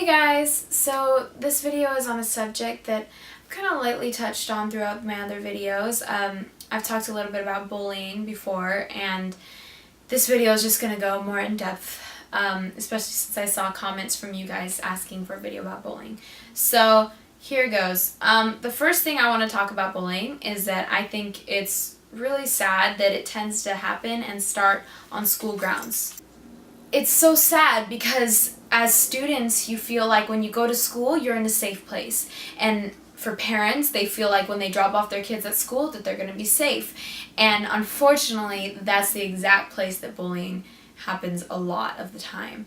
guys, so this video is on a subject that I've kind of lightly touched on throughout my other videos. I've talked a little bit about bullying before, and this video is just going to go more in depth, especially since I saw comments from you guys asking for a video about bullying. So here goes. The first thing I want to talk about bullying is that I think it's really sad that it tends to happen and start on school grounds. It's so sad because as students, you feel like when you go to school, you're in a safe place. And for parents, they feel like when they drop off their kids at school that they're going to be safe. And unfortunately, that's the exact place that bullying happens a lot of the time.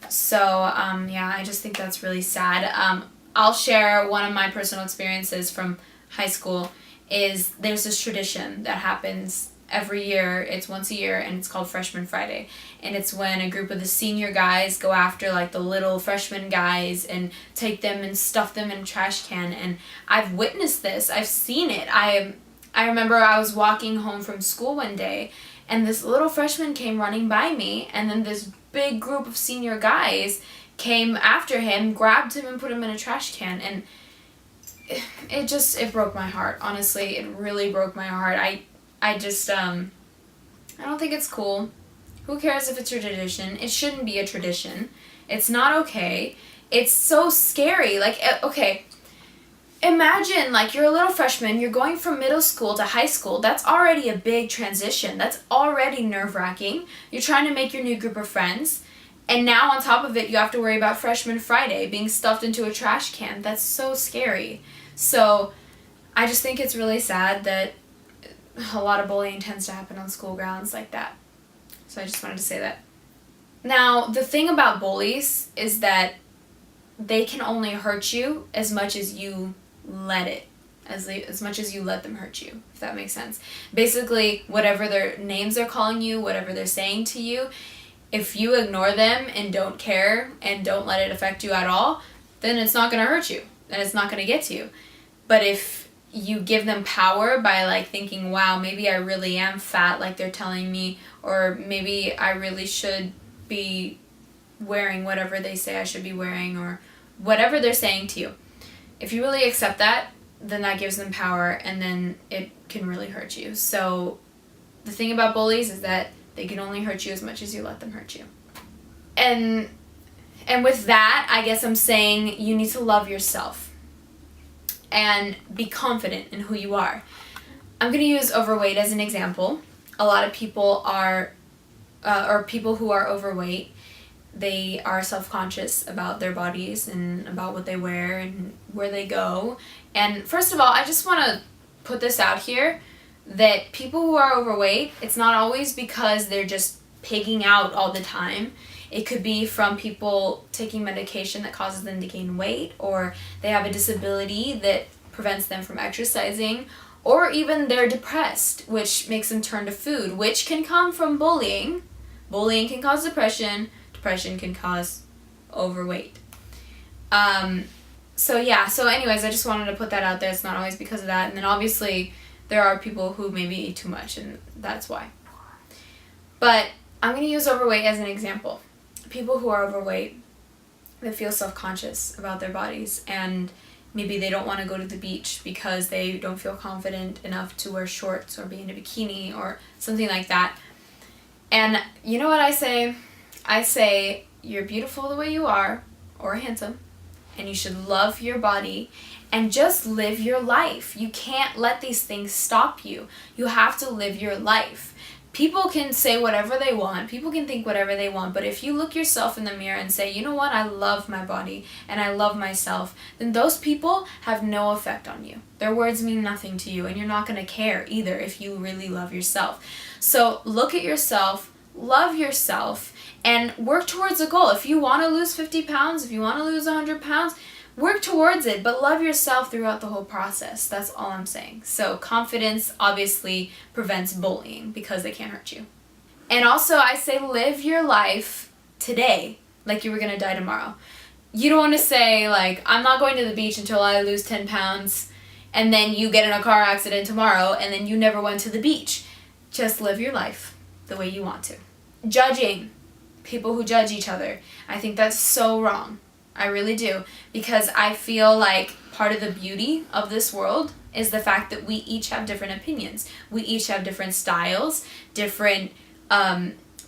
So, yeah, I just think that's really sad. I'll share one of my personal experiences from high school. There's this tradition that happens every year. It's once a year, and it's called Freshman Friday. And it's when a group of the senior guys go after like the little freshman guys and take them and stuff them in a trash can. And I've witnessed this. I've seen it. I remember I was walking home from school one day, and this little freshman came running by me, and then this big group of senior guys came after him, grabbed him, and put him in a trash can. And it broke my heart. Honestly, it really broke my heart. I don't think it's cool. Who cares if it's your tradition? It shouldn't be a tradition. It's not okay. It's so scary. Like, okay, imagine like you're a little freshman, you're going from middle school to high school. That's already a big transition. That's already nerve-wracking. You're trying to make your new group of friends. And now on top of it, you have to worry about Freshman Friday, being stuffed into a trash can. That's so scary. So I just think it's really sad that a lot of bullying tends to happen on school grounds like that. So I just wanted to say that. Now, the thing about bullies is that they can only hurt you as much as you let it. As much as you let them hurt you, if that makes sense. Basically, whatever their names they're calling you, whatever they're saying to you, if you ignore them and don't care and don't let it affect you at all, then it's not going to hurt you and it's not going to get to you. But if you give them power by like thinking, wow, maybe I really am fat like they're telling me, or maybe I really should be wearing whatever they say I should be wearing, or whatever they're saying to you. If you really accept that, then that gives them power, and then it can really hurt you. So the thing about bullies is that they can only hurt you as much as you let them hurt you. And with that, I guess I'm saying you need to love yourself and be confident in who you are. I'm going to use overweight as an example. A lot of people are, or people who are overweight, they are self-conscious about their bodies and about what they wear and where they go. And first of all, I just want to put this out here that people who are overweight, it's not always because they're just pigging out all the time. It could be from people taking medication that causes them to gain weight, or they have a disability that prevents them from exercising, or even they're depressed, which makes them turn to food, which can come from bullying. Bullying can cause depression. Depression can cause overweight. So anyways, I just wanted to put that out there. It's not always because of that. And then obviously there are people who maybe eat too much, and that's why. But I'm going to use overweight as an example. People who are overweight, they feel self-conscious about their bodies, and maybe they don't want to go to the beach because they don't feel confident enough to wear shorts or be in a bikini or something like that. And you know what I say? I say you're beautiful the way you are, or handsome, and you should love your body and just live your life. You can't let these things stop you. You have to live your life. People can say whatever they want. People can think whatever they want. But if you look yourself in the mirror and say, you know what, I love my body and I love myself, then those people have no effect on you. Their words mean nothing to you, and you're not going to care either if you really love yourself. So look at yourself, love yourself, and work towards a goal. If you want to lose 50 pounds, if you want to lose 100 pounds, work towards it, but love yourself throughout the whole process. That's all I'm saying. So confidence obviously prevents bullying because they can't hurt you. And also I say live your life today like you were going to die tomorrow. You don't want to say like, I'm not going to the beach until I lose 10 pounds, and then you get in a car accident tomorrow and then you never went to the beach. Just live your life the way you want to. Judging. People who judge each other. I think that's so wrong. I really do. Because I feel like part of the beauty of this world is the fact that we each have different opinions. We each have different styles, different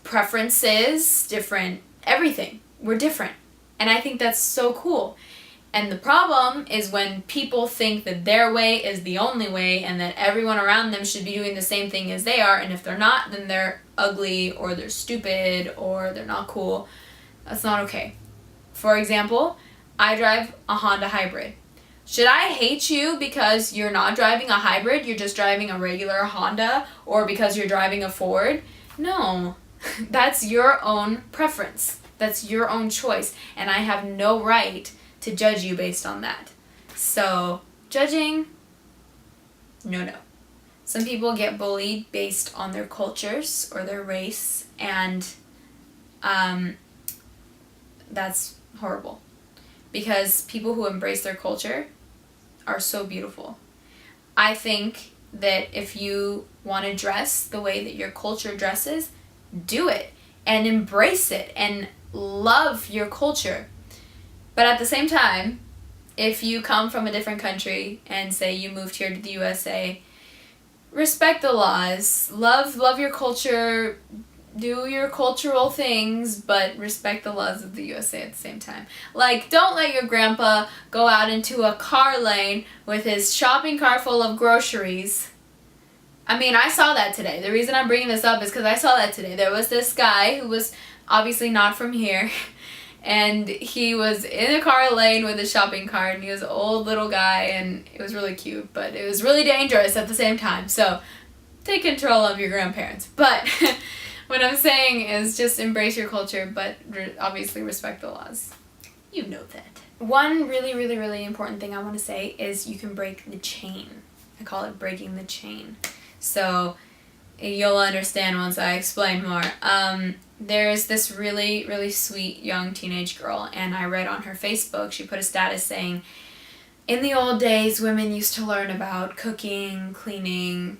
preferences, different everything. We're different. And I think that's so cool. And the problem is when people think that their way is the only way and that everyone around them should be doing the same thing as they are, and if they're not, then they're ugly or they're stupid or they're not cool. That's not okay. For example, I drive a Honda hybrid. Should I hate you because you're not driving a hybrid, you're just driving a regular Honda, or because you're driving a Ford? No. That's your own preference. That's your own choice. And I have no right to judge you based on that. So, judging, no. Some people get bullied based on their cultures or their race, and that's horrible. Because people who embrace their culture are so beautiful. I think that if you want to dress the way that your culture dresses, do it and embrace it and love your culture. But at the same time, if you come from a different country and say you moved here to the USA, respect the laws, love your culture, do your cultural things, but respect the laws of the USA at the same time. Like, don't let your grandpa go out into a car lane with his shopping cart full of groceries. I mean, I saw that today. The reason I'm bringing this up is because I saw that today. There was this guy who was obviously not from here, and he was in a car lane with his shopping cart, and he was an old little guy, and it was really cute, but it was really dangerous at the same time. So, take control of your grandparents. But what I'm saying is just embrace your culture, but obviously respect the laws. You know that. One really important thing I want to say is you can break the chain. I call it breaking the chain. So you'll understand once I explain more. There's this really sweet young teenage girl, and I read on her Facebook, she put a status saying, in the old days, women used to learn about cooking, cleaning,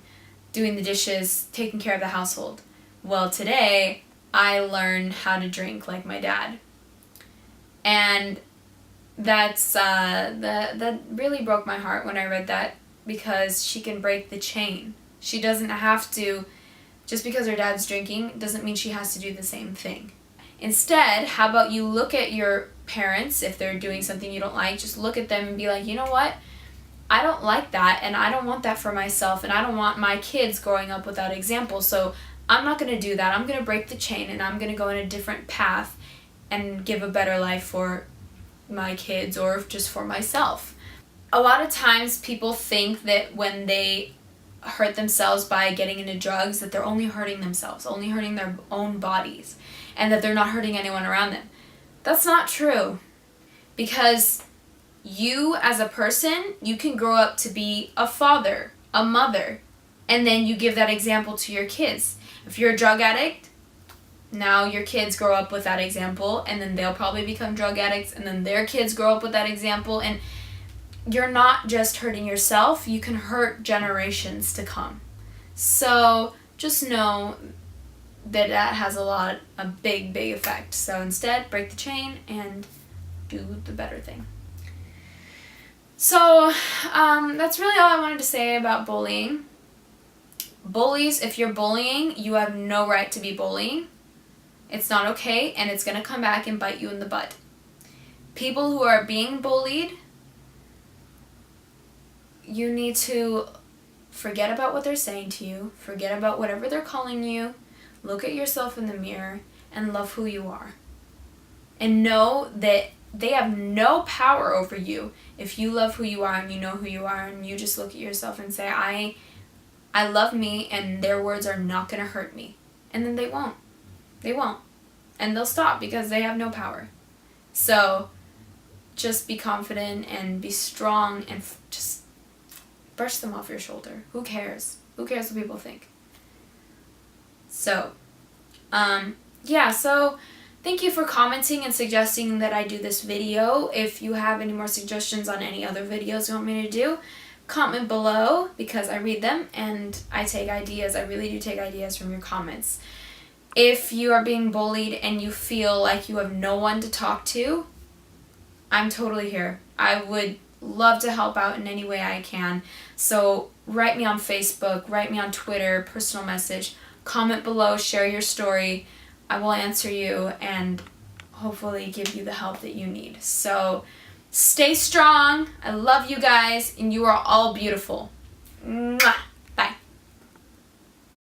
doing the dishes, taking care of the household. Well, today, I learned how to drink like my dad. And that's that really broke my heart when I read that, because she can break the chain. She doesn't have to, just because her dad's drinking, doesn't mean she has to do the same thing. Instead, how about you look at your parents, if they're doing something you don't like, just look at them and be like, you know what? I don't like that, and I don't want that for myself, and I don't want my kids growing up with that example, so I'm not going to do that. I'm going to break the chain, and I'm going to go in a different path and give a better life for my kids or just for myself. A lot of times people think that when they hurt themselves by getting into drugs, that they're only hurting themselves, only hurting their own bodies, and that they're not hurting anyone around them. That's not true. Because you as a person, you can grow up to be a father, a mother, and then you give that example to your kids. If you're a drug addict, now your kids grow up with that example, and then they'll probably become drug addicts, and then their kids grow up with that example, and you're not just hurting yourself, you can hurt generations to come. So just know that that has a big effect. So instead, break the chain and do the better thing. So that's really all I wanted to say about bullying. Bullies, if you're bullying, you have no right to be bullying. It's not okay, and it's going to come back and bite you in the butt. People who are being bullied, you need to forget about what they're saying to you, forget about whatever they're calling you, look at yourself in the mirror, and love who you are. And know that they have no power over you if you love who you are and you know who you are, and you just look at yourself and say, I love me, and their words are not going to hurt me. And then they won't. They won't. And they'll stop because they have no power. So just be confident and be strong and just brush them off your shoulder. Who cares? Who cares what people think? So, so thank you for commenting and suggesting that I do this video. If you have any more suggestions on any other videos you want me to do, comment below, because I read them and I take ideas. I really do take ideas from your comments. If you are being bullied and you feel like you have no one to talk to, I'm totally here. I would love to help out in any way I can. So write me on Facebook, write me on Twitter, personal message, comment below, share your story. I will answer you and hopefully give you the help that you need. So stay strong. I love you guys, and you are all beautiful. Mwah.